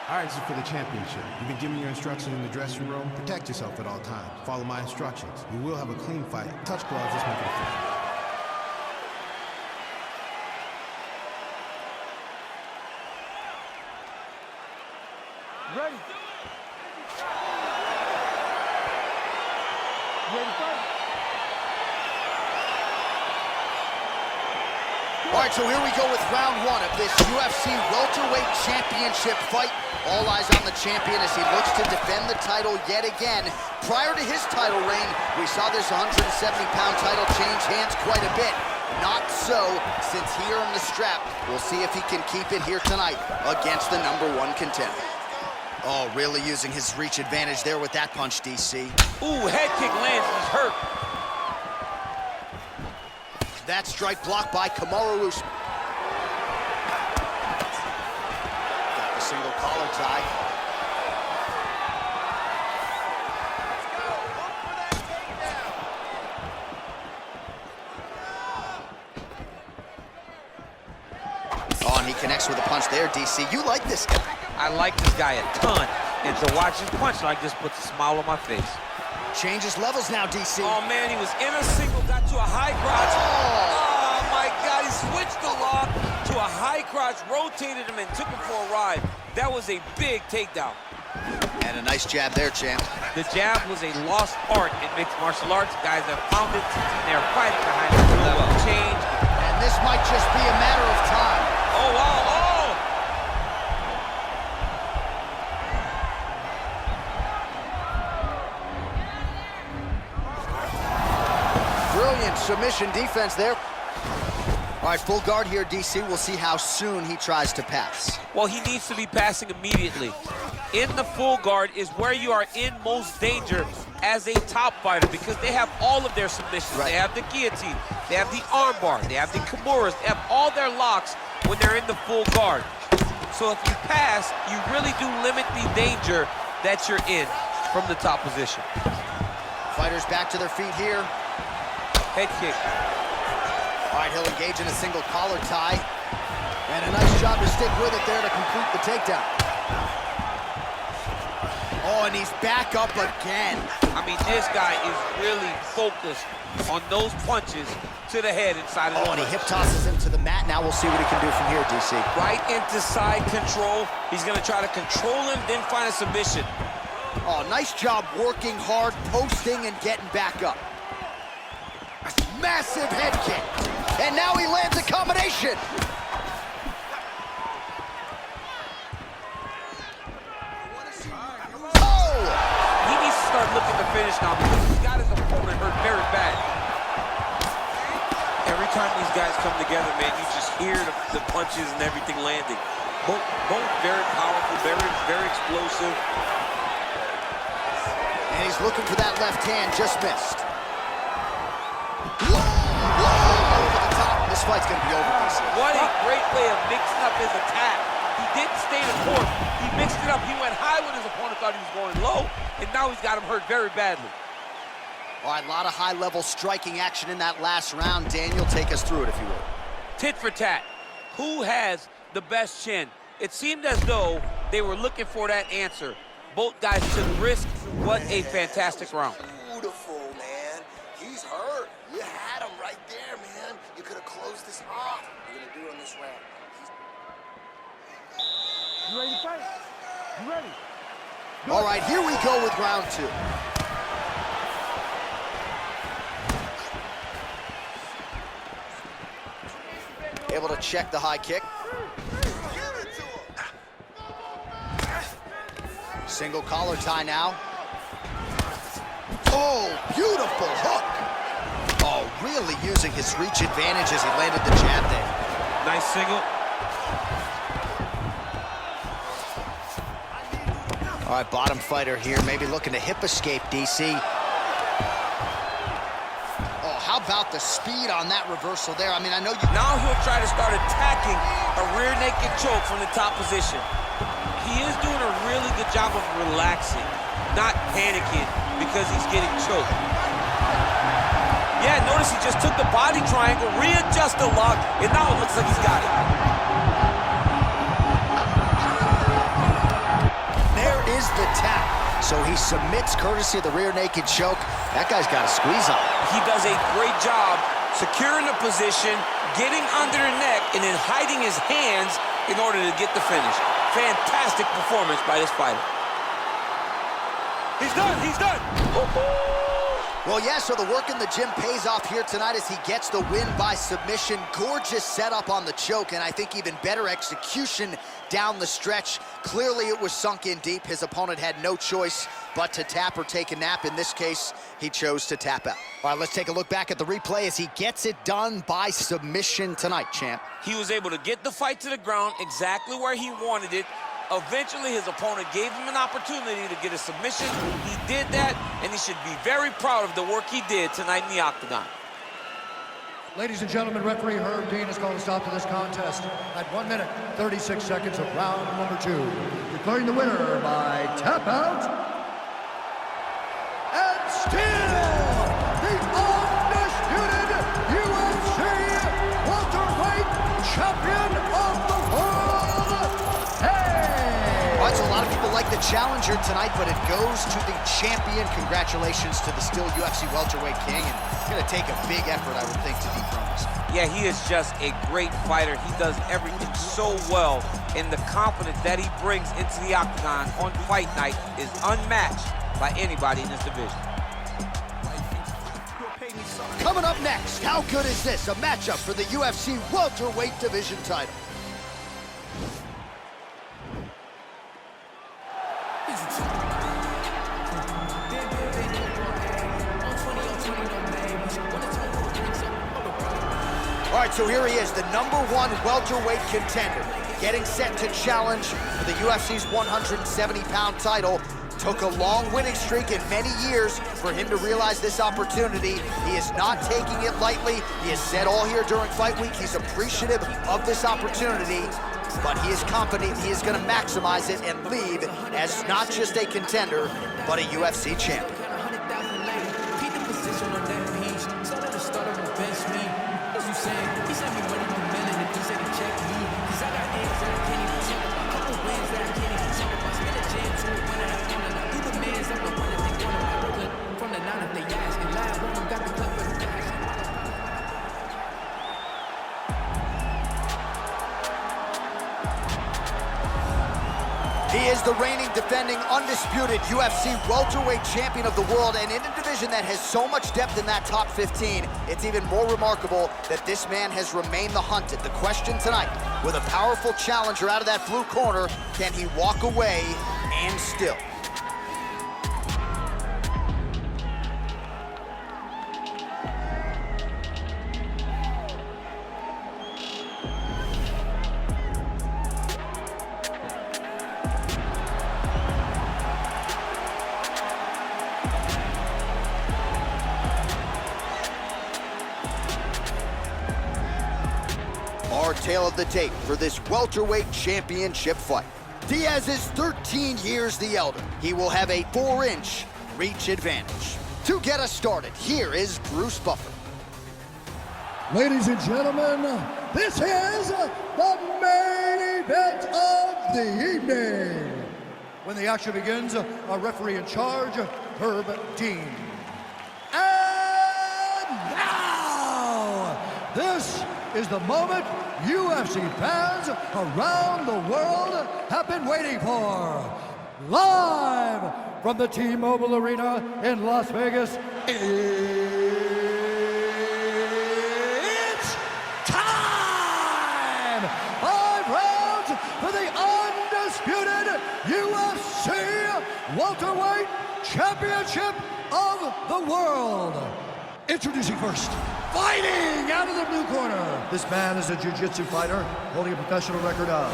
All right, this is for the championship. You've been given your instructions in the dressing room. Protect yourself at all times. Follow my instructions. We will have a clean fight. Touch gloves, let's make it official. Ready? Ready to fight? All right, so here we go with round one of this UFC Welterweight Championship fight. All eyes on the champion as he looks to defend the title yet again. Prior to his title reign, we saw this 170-pound title change hands quite a bit. Not so since he earned the strap. We'll see if he can keep it here tonight against the #1 contender. Oh, really using his reach advantage there with that punch, DC. Ooh, head kick lands, he's hurt. That strike blocked by Kamaru Usman. Got the single collar tie. Oh, and he connects with a punch there, DC. You like this guy. I like this guy a ton. And to watch his punch like this puts a smile on my face. Changes levels now, DC. Oh, man, he was in a single, got to a high crotch. Oh, my God, he switched the lock to a high crotch, rotated him, and took him for a ride. That was a big takedown. And a nice jab there, champ. The jab was a lost art in mixed martial arts. Guys have found it, and they're fighting behind it real well. Change. And this might just be a matter of time. Oh, wow, oh! Brilliant submission defense there. All right, full guard here, DC. We'll see how soon he tries to pass. Well, he needs to be passing immediately. In the full guard is where you are in most danger as a top fighter because they have all of their submissions. Right. They have the guillotine, they have the armbar, they have the kimuras, they have all their locks when they're in the full guard. So if you pass, you really do limit the danger that you're in from the top position. Fighters back to their feet here. Head kick. All right, he'll engage in a single collar tie. And a nice job to stick with it there to complete the takedown. Oh, and he's back up again. I mean, this guy is really focused on those punches to the head inside of the Oh, and he hip tosses him to the mat. Now we'll see what he can do from here, DC. Right into side control. He's gonna try to control him, then find a submission. Oh, nice job working hard, posting, and getting back up. Massive head kick. And now he lands a combination. Oh! He needs to start looking to finish now because he's got his opponent hurt very bad. Every time these guys come together, man, you just hear the punches and everything landing. Both very powerful, very explosive. And he's looking for that left hand, just missed. Whoa! Over the top. This fight's gonna be over, DC. What a great way of mixing up his attack. He didn't stay the court. He mixed it up. He went high when his opponent thought he was going low, and now he's got him hurt very badly. All right, a lot of high-level striking action in that last round. Daniel, take us through it, if you will. Tit for tat. Who has the best chin? It seemed as though they were looking for that answer. Both guys took risks. What a fantastic round. Beautiful, man. He's hurt. You had him right there, man. You could have closed this off. We're going to do it on this round. You ready to fight? You ready? All right, here we go with round two. Able to check the high kick. Single collar tie now. Oh, beautiful hook. Oh, really using his reach advantage as he landed the jab there. Nice single. All right, bottom fighter here, maybe looking to hip escape, DC. Oh, how about the speed on that reversal there? I mean, I know you... Now he'll try to start attacking a rear naked choke from the top position. He is doing a really good job of relaxing, not panicking because he's getting choked. Yeah, notice he just took the body triangle, readjust the lock, and now it looks like he's got it. So he submits courtesy of the rear naked choke. That guy's got a squeeze on. He does a great job securing the position, getting under the neck, and then hiding his hands in order to get the finish. Fantastic performance by this fighter. He's done. He's done. Well, yeah, so the work in the gym pays off here tonight as he gets the win by submission. Gorgeous setup on the choke, and I think even better execution down the stretch. Clearly, it was sunk in deep. His opponent had no choice but to tap or take a nap. In this case, he chose to tap out. All right, let's take a look back at the replay as he gets it done by submission tonight, champ. He was able to get the fight to the ground exactly where he wanted it. Eventually, his opponent gave him an opportunity to get a submission. He did that, and he should be very proud of the work he did tonight in the octagon. Ladies and gentlemen, referee Herb Dean has called a stop to this contest at 1 minute, 36 seconds of round number 2. Declaring the winner by tap out, and still the undisputed UFC welterweight champion of the world. All right, so a lot of people like the challenger tonight, but it goes to the champion. Congratulations to the still UFC welterweight king, and it's going to take a big effort, I would think, to dethrone this. Yeah, he is just a great fighter. He does everything so well, and the confidence that he brings into the octagon on fight night is unmatched by anybody in this division. Coming up next, how good is this? A matchup for the UFC welterweight division title. All right, so here he is, the #1 welterweight contender, getting set to challenge for the UFC's 170-pound title. Took a long winning streak in many years for him to realize this opportunity. He is not taking it lightly. He has said all here during fight week he's appreciative of this opportunity, but he is confident he is going to maximize it and leave as not just a contender, but a UFC champion. He is the reigning, defending, undisputed UFC welterweight champion of the world, and in a division that has so much depth in that top 15, it's even more remarkable that this man has remained the hunted. The question tonight, with a powerful challenger out of that blue corner, can he walk away and still? Our tale of the tape for this welterweight championship fight. Diaz is 13 years the elder. He will have a 4-inch reach advantage. To get us started, here is Bruce Buffer. Ladies and gentlemen, this is the main event of the evening. When the action begins, our referee in charge, Herb Dean. And now, this is the moment UFC fans around the world have been waiting for. Live from the T-Mobile Arena in Las Vegas, it's time! 5 rounds for the undisputed UFC welterweight championship of the world. Introducing first, fighting out of the blue corner. This man is a jiu-jitsu fighter holding a professional record of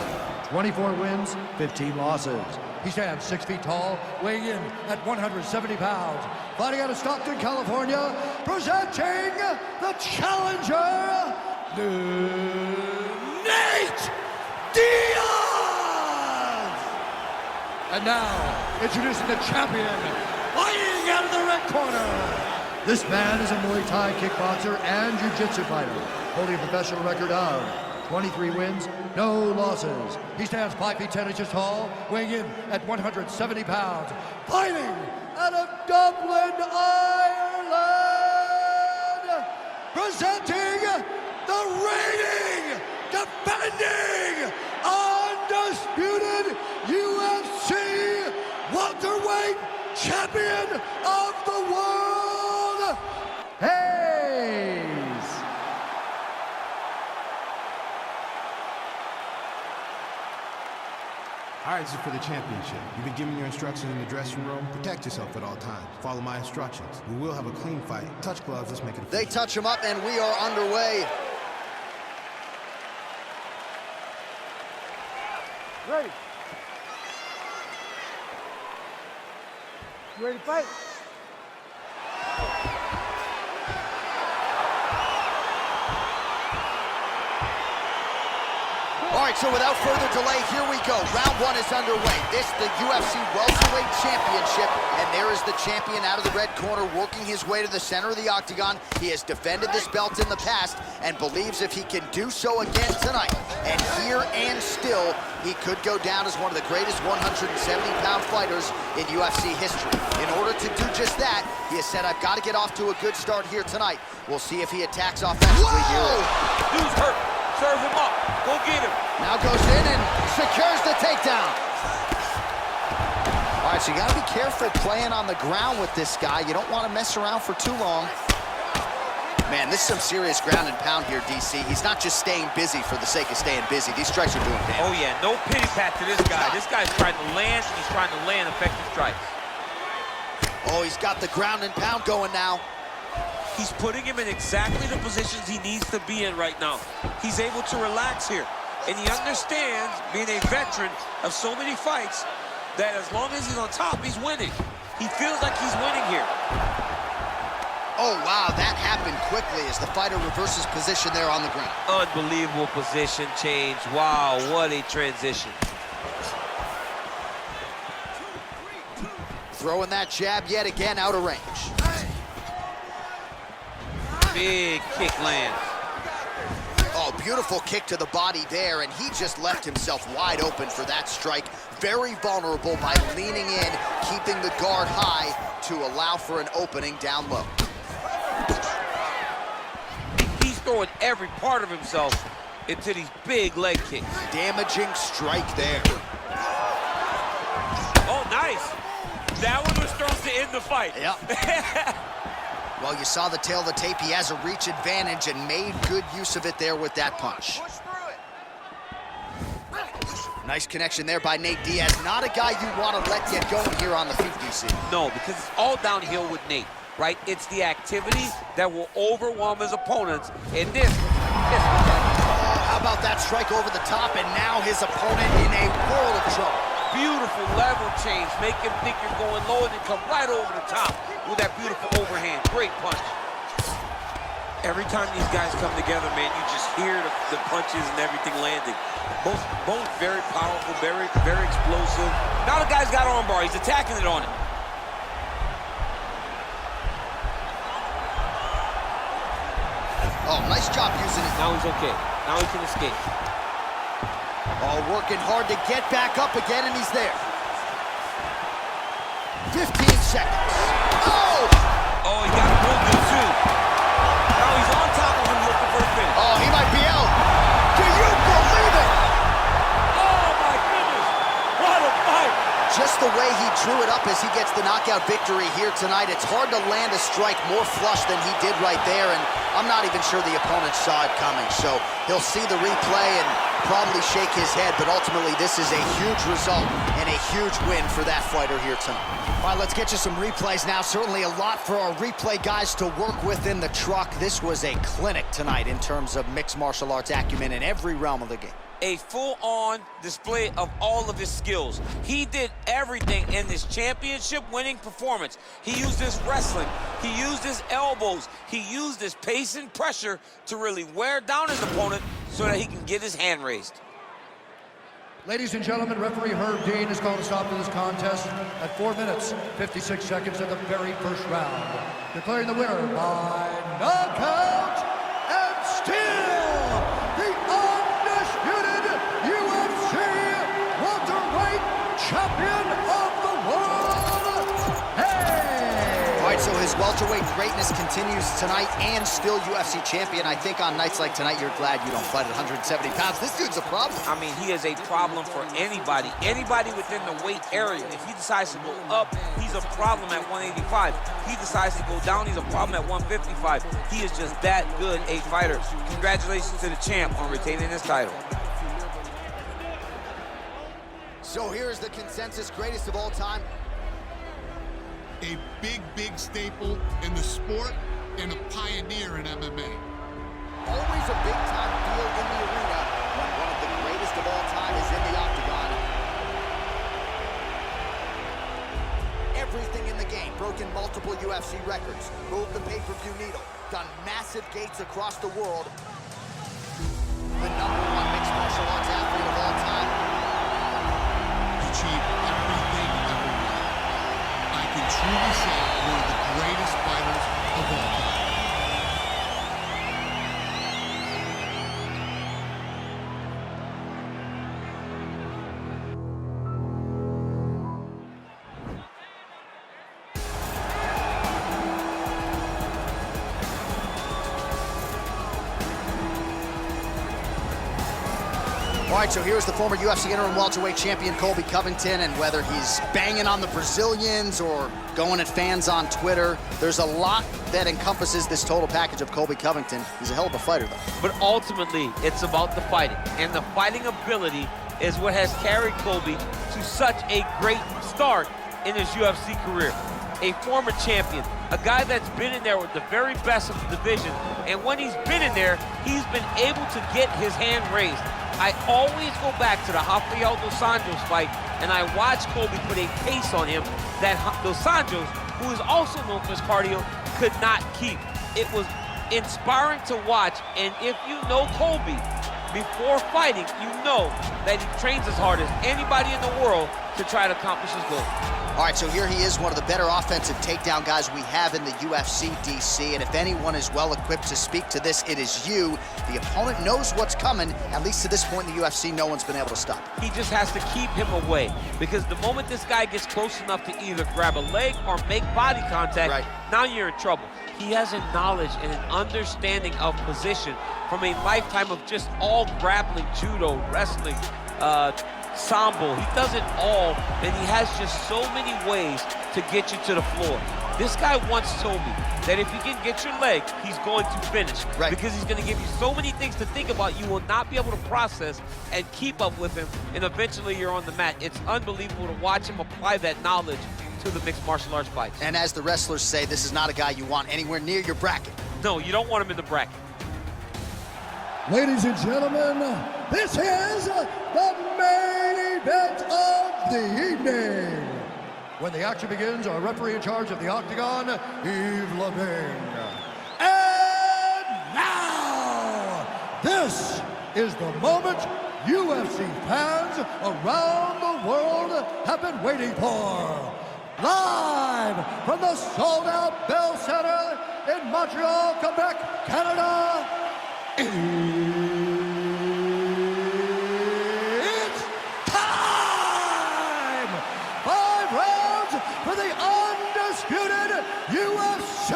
24 wins, 15 losses. He stands 6 feet tall, weighing in at 170 pounds. Fighting out of Stockton, California, presenting the challenger, Nate Diaz! And now, introducing the champion, fighting out of the red corner. This man is a Muay Thai kickboxer and jiu-jitsu fighter, holding a professional record of 23 wins, no losses. He stands 5 feet 10 inches tall, weighing in at 170 pounds. Fighting out of Dublin, Ireland, presenting the reigning, defending, undisputed UFC welterweight champion of the world, Hayes. All right, this is for the championship. You've been given your instructions in the dressing room. Protect yourself at all times. Follow my instructions. We will have a clean fight. Touch gloves, let's make it official. They touch him up, and we are underway. Ready. You ready to fight? All right, so without further delay, here we go. Round one is underway. This is the UFC Welterweight Championship, and there is the champion out of the red corner working his way to the center of the octagon. He has defended this belt in the past and believes if he can do so again tonight, and here and still, he could go down as one of the greatest 170-pound fighters in UFC history. In order to do just that, he has said, I've got to get off to a good start here tonight. We'll see if he attacks offensively here. Dude's hurt. Serve him up. Go get him. Now goes in and secures the takedown. All right, so you got to be careful playing on the ground with this guy. You don't want to mess around for too long. Man, this is some serious ground and pound here, DC. He's not just staying busy for the sake of staying busy. These strikes are doing damage. Oh, yeah. No pity pat to this guy. This guy's trying to land, and he's trying to land effective strikes. Oh, he's got the ground and pound going now. He's putting him in exactly the positions he needs to be in right now. He's able to relax here. And he understands, being a veteran of so many fights, that as long as he's on top, he's winning. He feels like he's winning here. Oh, wow, that happened quickly as the fighter reverses position there on the ground. Unbelievable position change. Wow, what a transition. Throwing that jab yet again out of range. Big kick lands. Oh, beautiful kick to the body there, and he just left himself wide open for that strike. Very vulnerable by leaning in, keeping the guard high to allow for an opening down low. He's throwing every part of himself into these big leg kicks. Damaging strike there. Oh, nice. That one was thrown to end the fight. Yep. Well, you saw the tail of the tape. He has a reach advantage and made good use of it there with that punch. Nice connection there by Nate Diaz. Not a guy you want to let get going here on the feet, DC. No, because it's all downhill with Nate, right? It's the activity that will overwhelm his opponents. And this how about that strike over the top, and now his opponent in a world of trouble. beautiful level change, make him think you're going low and then come right over the top with that beautiful overhand. Great punch. Every time these guys come together, man, you just hear the punches and everything landing. Both very powerful, very explosive. Now the guy's got armbar, he's attacking it on him. Oh, nice job using it. Now he's okay. Now he can escape. Oh, working hard to get back up again, and he's there. 15 seconds. Oh! Oh, he got broken too. Now he's on top of him looking for a finish. Oh, he might be out. Do you believe it? Oh, my goodness. What a fight. Just the way he drew it up as he gets the knockout victory here tonight, it's hard to land a strike more flush than he did right there, and I'm not even sure the opponent saw it coming, so he'll see the replay and probably shake his head, but ultimately this is a huge result and a huge win for that fighter here tonight. All right, let's get you some replays now. Certainly a lot for our replay guys to work with in the truck. This was a clinic tonight in terms of mixed martial arts acumen in every realm of the game. A full-on display of all of his skills. He did everything in this championship-winning performance. He used his wrestling, he used his elbows, he used his pace and pressure to really wear down his opponent so that he can get his hand raised. Ladies and gentlemen, referee Herb Dean has called a stop to this contest at 4 minutes, 56 seconds of the very first round, declaring the winner by knockout and still the welterweight greatness continues tonight and still UFC champion. I think on nights like tonight, you're glad you don't fight at 170 pounds. This dude's a problem. I mean, he is a problem for anybody. Anybody within the weight area. If he decides to go up, he's a problem at 185. He decides to go down, he's a problem at 155. He is just that good a fighter. Congratulations to the champ on retaining his title. So here's the consensus greatest of all time. A big, big staple in the sport and a pioneer in MMA. Always a big-time deal in the arena when one of the greatest of all time is in the octagon. Everything in the game, broken multiple UFC records, moved the pay-per-view needle, done massive gates across the world. The #1 mixed martial arts athlete of all time. Achieved everything ever won. I can truly say one of the greatest fighters of all time. All right, so here's the former UFC interim welterweight champion Colby Covington, and whether he's banging on the Brazilians or going at fans on Twitter, there's a lot that encompasses this total package of Colby Covington. He's a hell of a fighter, though. But ultimately, it's about the fighting. And the fighting ability is what has carried Colby to such a great start in his UFC career. A former champion, a guy that's been in there with the very best of the division. And when he's been in there, he's been able to get his hand raised. I always go back to the Rafael dos Anjos fight, and I watch Colby put a pace on him that dos Anjos, who is also known for his cardio, could not keep. It was inspiring to watch, and if you know Colby before fighting, you know that he trains as hard as anybody in the world to try to accomplish his goal. All right, so here he is, one of the better offensive takedown guys we have in the UFC, DC, and if anyone is well-equipped to speak to this, it is you. The opponent knows what's coming. At least to this point in the UFC, no one's been able to stop him. He just has to keep him away, because the moment this guy gets close enough to either grab a leg or make body contact, now you're in trouble. He has a knowledge and an understanding of position from a lifetime of just all grappling, judo, wrestling, sambo. He does it all, and he has just so many ways to get you to the floor. This guy once told me that if you can get your leg, he's going to finish. Because he's going to give you so many things to think about, you will not be able to process and keep up with him, and eventually you're on the mat. It's unbelievable to watch him apply that knowledge to the mixed martial arts fights. And as the wrestlers say, this is not a guy you want anywhere near your bracket. No, you don't want him in the bracket. Ladies and gentlemen, this is the main event of the evening. When the action begins, our referee in charge of the octagon, Yves Levine. And now, this is the moment UFC fans around the world have been waiting for. Live from the sold-out Bell Center in Montreal, Quebec, Canada, it's time! 5 rounds for the undisputed UFC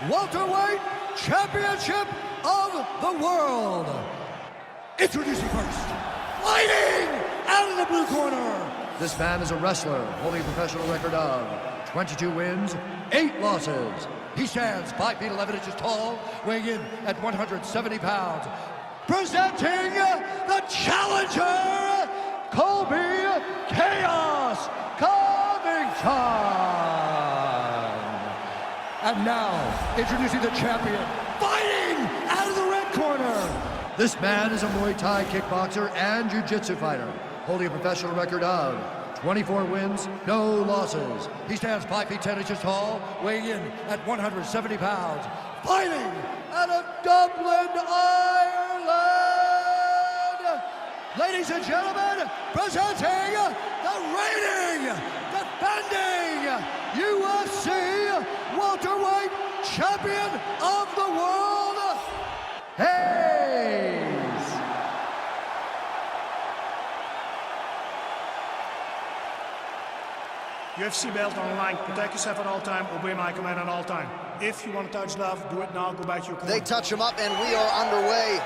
Welterweight Championship of the World. Introducing first, fighting out of the blue corner. This man is a wrestler holding a professional record of 22 wins, 8 losses. He stands 5 feet 11 inches tall, weighing in at 170 pounds. Presenting the challenger, Colby Chaos Covington. And now, introducing the champion, fighting out of the red corner. This man is a Muay Thai kickboxer and jiu-jitsu fighter, holding a professional record of 24 wins, no losses. He stands 5 feet 10 inches tall, weighing in at 170 pounds, fighting out of Dublin, Ireland. Ladies and gentlemen, presenting the reigning, defending UFC welterweight champion of the world, Hayes. UFC belt on the line. Protect yourself at all time. Obey my command at all time. If you want to touch love, do it now. Go back to your corner. They touch him up, and we are underway.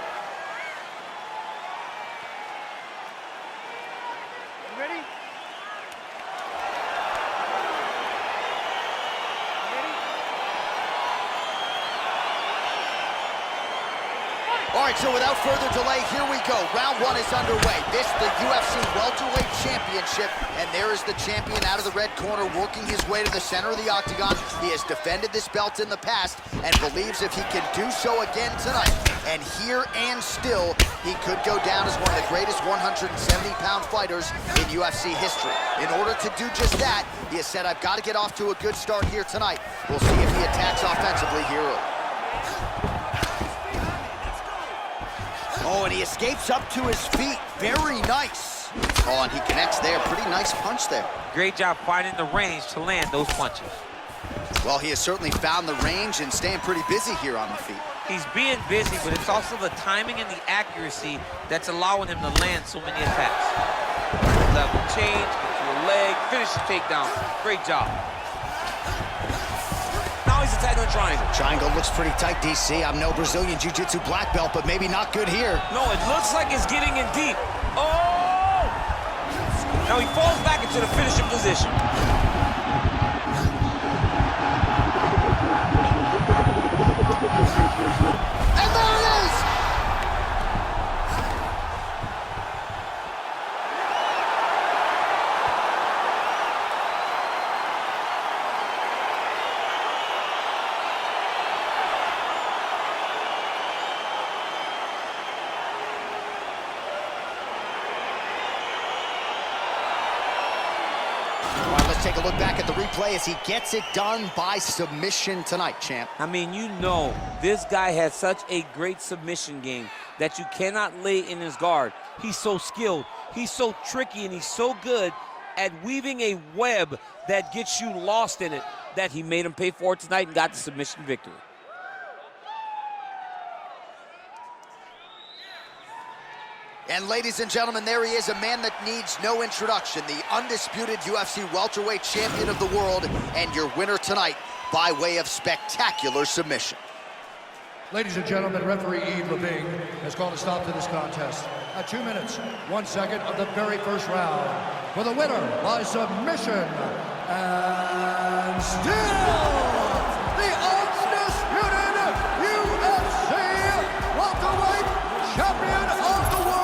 You ready? All right, so without further delay, here we go. Round one is underway. This, the UFC Welterweight Championship, and there is the champion out of the red corner working his way to the center of the octagon. He has defended this belt in the past and believes if he can do so again tonight, and here and still, he could go down as one of the greatest 170-pound fighters in UFC history. In order to do just that, he has said, I've got to get off to a good start here tonight. We'll see if he attacks offensively here early. Oh, and he escapes up to his feet. Very nice. Oh, and he connects there. Pretty nice punch there. Great job finding the range to land those punches. Well, he has certainly found the range and staying pretty busy here on the feet. He's being busy, but it's also the timing and the accuracy that's allowing him to land so many attacks. Level change, get to a leg, finish the takedown. Great job. Now he's attacking the triangle. Triangle looks pretty tight, DC. I'm no Brazilian Jiu-Jitsu black belt, but maybe not good here. No, it looks like it's getting in deep. Oh! Now he falls back into the finishing position. And there it is! All right, let's take a look back at the replay as he gets it done by submission tonight, champ. I mean, you know, this guy has such a great submission game that you cannot lay in his guard. He's so skilled, he's so tricky, and he's so good at weaving a web that gets you lost in it that he made him pay for it tonight and got the submission victory. And ladies and gentlemen, there he is, a man that needs no introduction, the undisputed UFC welterweight champion of the world, and your winner tonight by way of spectacular submission. Ladies and gentlemen, referee Yves Levine has called a stop to this contest at 2 minutes, 1 second of the very first round. For the winner by submission, and still the undisputed UFC welterweight champion of the world,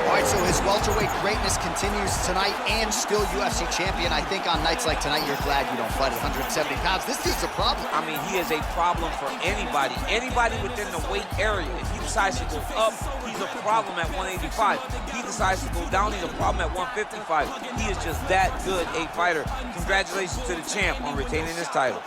All right, so his welterweight greatness continues tonight, and still UFC champion. I think on nights like tonight, you're glad you don't fight at 170 pounds. This dude's a problem. I mean, he is a problem for anybody. Anybody within the weight area. If he decides to go up, he's a problem at 185. He decides to go down, he's a problem at 155. He is just that good a fighter. Congratulations to the champ on retaining his title.